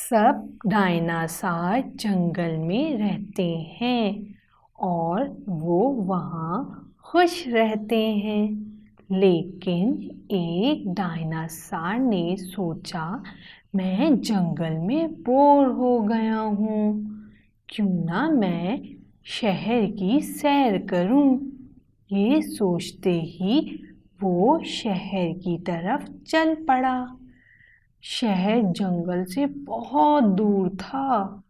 सब डायनासोर जंगल में रहते हैं और वो वहाँ खुश रहते हैं। लेकिन एक डायनासोर ने सोचा, मैं जंगल में बोर हो गया हूँ, क्यों ना मैं शहर की सैर करूँ। ये सोचते ही वो शहर की तरफ चल पड़ा। शहर जंगल से बहुत दूर था।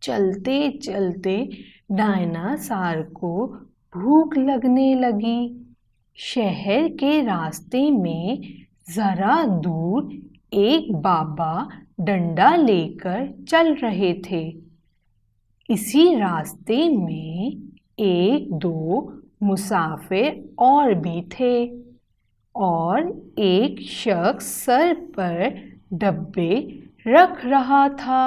चलते चलते डायनासोर को भूख लगने लगी। शहर के रास्ते में जरा दूर एक बाबा डंडा लेकर चल रहे थे। इसी रास्ते में एक दो मुसाफिर और भी थे और एक शख्स सर पर डब्बे रख रहा था।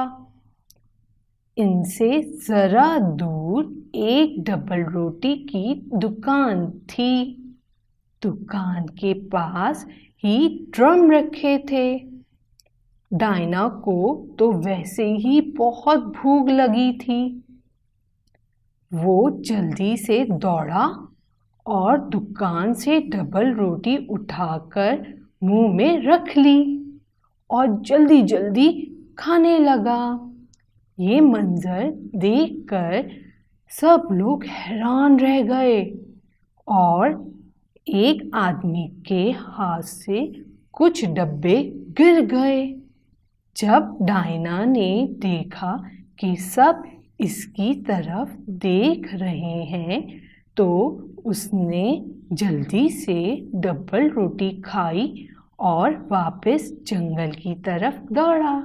इनसे जरा दूर एक डबल रोटी की दुकान थी। दुकान के पास ही ड्रम रखे थे। डायना को तो वैसे ही बहुत भूख लगी थी। वो जल्दी से दौड़ा और दुकान से डबल रोटी उठाकर मुंह में रख ली और जल्दी जल्दी खाने लगा। ये मंजर देखकर सब लोग हैरान रह गए और एक आदमी के हाथ से कुछ डब्बे गिर गए। जब डायना ने देखा कि सब इसकी तरफ देख रहे हैं तो उसने जल्दी से डबल रोटी खाई और वापस जंगल की तरफ दौड़ा।